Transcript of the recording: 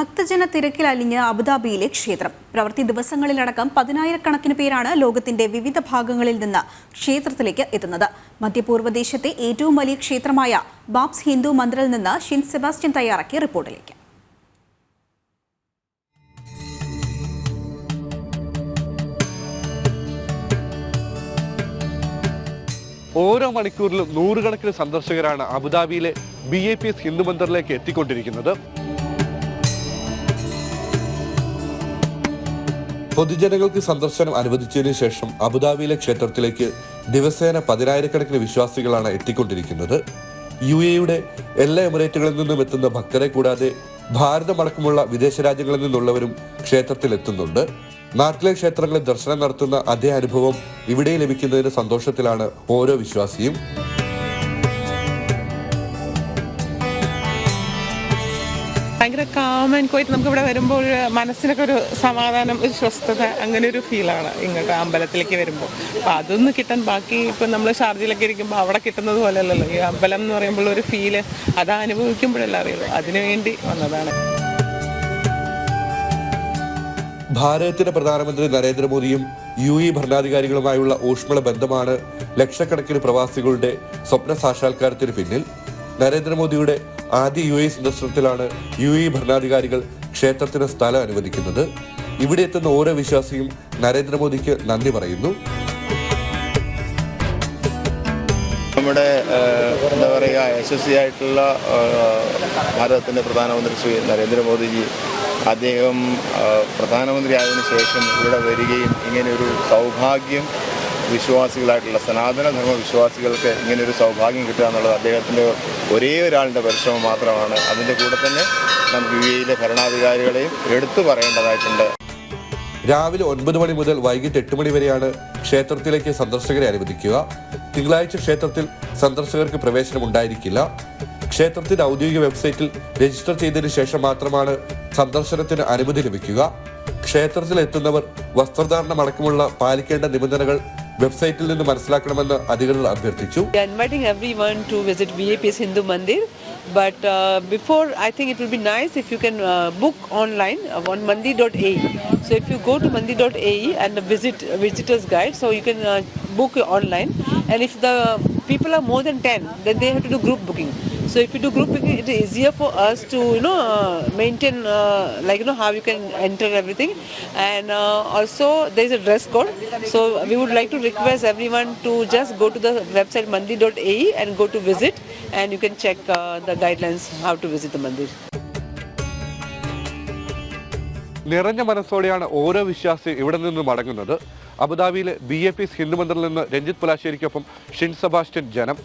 ഭക്തജന തിരക്കിലലിഞ്ഞ് അബുദാബിയിലെ ക്ഷേത്രം. പ്രവൃത്തി ദിവസങ്ങളിലടക്കം 10,000-കണക്കിന് പേരാണ് ലോകത്തിന്റെ വിവിധ ഭാഗങ്ങളിൽ നിന്ന് ക്ഷേത്രത്തിലേക്ക് എത്തുന്നത്. മധ്യപൂർവ്വ ദേശത്തെ ഏറ്റവും വലിയ ക്ഷേത്രമായ ബാബ്സ് ഹിന്ദു മന്ദിറിൽ നിന്ന് ഷിൻ സെബാസ്റ്റ്യൻ തയ്യാറാക്കിയ റിപ്പോർട്ടിലേക്ക്. ഓരോ മണിക്കൂറിലും നൂറുകണക്കിന് സന്ദർശകരാണ് അബുദാബിയിലെ BAPS ഹിന്ദു മന്ദിറിലേക്ക് എത്തിക്കൊണ്ടിരിക്കുന്നത്. പൊതുജനങ്ങൾക്ക് സന്ദർശനം അനുവദിച്ചതിനു ശേഷം അബുദാബിയിലെ ക്ഷേത്രത്തിലേക്ക് ദിവസേന 10,000-കണക്കിന് വിശ്വാസികളാണ് എത്തിക്കൊണ്ടിരിക്കുന്നത്. UAE-യുടെ എല്ലാ എമിറേറ്റുകളിൽ നിന്നും എത്തുന്ന ഭക്തരെ കൂടാതെ ഭാരതമടക്കമുള്ള വിദേശ രാജ്യങ്ങളിൽ നിന്നുള്ളവരും ക്ഷേത്രത്തിൽ എത്തുന്നുണ്ട്. നാട്ടിലെ ക്ഷേത്രങ്ങളിൽ ദർശനം നടത്തുന്ന അതേ അനുഭവം ഇവിടെ ലഭിക്കുന്നതിന് സന്തോഷത്തിലാണ് ഓരോ വിശ്വാസിയും. ഭയങ്കര കാം ആൻഡ് ക്വയറ്റ്. നമുക്ക് ഇവിടെ വരുമ്പോൾ മനസ്സിനൊക്കെ ഒരു സമാധാനം, ഒരു സ്വസ്ഥത, അങ്ങനെ ഒരു ഫീലാണ് ഇങ്ങോട്ട് അമ്പലത്തിലേക്ക് വരുമ്പോൾ. അപ്പോൾ അതൊന്ന് കിട്ടാൻ ബാക്കി ഇപ്പം നമ്മൾ ഷാർജയിലൊക്കെ ഇരിക്കുമ്പോൾ അവിടെ കിട്ടുന്നത് പോലെ അല്ലല്ലോ. ഈ അമ്പലം എന്ന് പറയുമ്പോൾ ഒരു ഫീല് അത് അനുഭവിക്കുമ്പോഴല്ല അറിയുള്ളൂ. അതിനുവേണ്ടി വന്നതാണ്. ഭാരതത്തിന്റെ പ്രധാനമന്ത്രി നരേന്ദ്രമോദിയും UAE ഭരണാധികാരികളുമായുള്ള ഊഷ്മള ബന്ധമാണ് ലക്ഷക്കണക്കിന് പ്രവാസികളുടെ സ്വപ്ന സാക്ഷാത്കാരത്തിന് പിന്നിൽ. നരേന്ദ്രമോദിയുടെ ആദ്യ UAE സന്ദർശനത്തിലാണ് UAE ഭരണാധികാരികൾ ക്ഷേത്രത്തിന് സ്ഥലം അനുവദിക്കുന്നത്. ഇവിടെ എത്തുന്ന ഓരോ വിശ്വാസിയും നരേന്ദ്രമോദിക്ക് നന്ദി പറയുന്നു. നമ്മുടെ എന്താ പറയുക, യശസ്വിയായിട്ടുള്ള ഭാരതത്തിൻ്റെ പ്രധാനമന്ത്രി ശ്രീ നരേന്ദ്രമോദിജി അദ്ദേഹം പ്രധാനമന്ത്രി ആയതിനു ശേഷം ഇവിടെ വരികയും ഇങ്ങനെയൊരു സൗഭാഗ്യം വിശ്വാസികളായിട്ടുള്ള സനാതനധർമ്മ വിശ്വാസികൾക്ക് ഇങ്ങനെയൊരു സൗഭാഗ്യം കിട്ടുക എന്നുള്ളത് അദ്ദേഹത്തിൻ്റെ ഒരേ ഒരാളുടെ പരിശ്രമം മാത്രമാണ്. അതിൻ്റെ കൂടെ തന്നെ നമുക്ക് UAE-യിലെ ഭരണാധികാരികളെയും എടുത്തു പറയേണ്ടതായിട്ടുണ്ട്. രാവിലെ 9 മണി മുതൽ വൈകിട്ട് 8 മണി വരെയാണ് ക്ഷേത്രത്തിലേക്ക് സന്ദർശകരെ അനുവദിക്കുക. തിങ്കളാഴ്ച ക്ഷേത്രത്തിൽ സന്ദർശകർക്ക് പ്രവേശനം ഉണ്ടായിരിക്കില്ല. ക്ഷേത്രത്തിന്റെ ഔദ്യോഗിക വെബ്സൈറ്റിൽ രജിസ്റ്റർ ചെയ്തതിനു ശേഷം മാത്രമാണ് സന്ദർശനത്തിന് അനുമതി ലഭിക്കുക. ക്ഷേത്രത്തിൽ എത്തുന്നവർ വസ്ത്രധാരണം അടക്കമുള്ള പാലിക്കേണ്ട നിബന്ധനകൾ വെബ്സൈറ്റിൽ നിന്ന് മനസ്സിലാക്കണമെന്ന് അധികൃതർ അഭ്യർത്ഥിച്ചു. Inviting everyone to visit BAPS Hindu Mandir, but before I think it will be nice if you can book online on mandi.ae. So if you go to mandi.ae and visit visitors guide, so you can book online, and if the people are more than 10, then they have to do group booking. So if you do group booking, it is easier for us to maintain how you can enter everything, and also there is a dress code. So we would like to request everyone to just go to the website mandi.ae and go to visit, and you can check the guidelines how to visit the mandir. നിറഞ്ഞ മനസ്സോടെയാണ് ഓരോ വിശ്വാസി ഇവിടെ നിന്ന് മടങ്ങുന്നത്. അബുദാബിയിലെ BAPS Hindu മന്ദിറിൽ നിന്ന് Ranjith പുലാശ്ശേരിക്കൊപ്പം shin Sebastian, ജനം.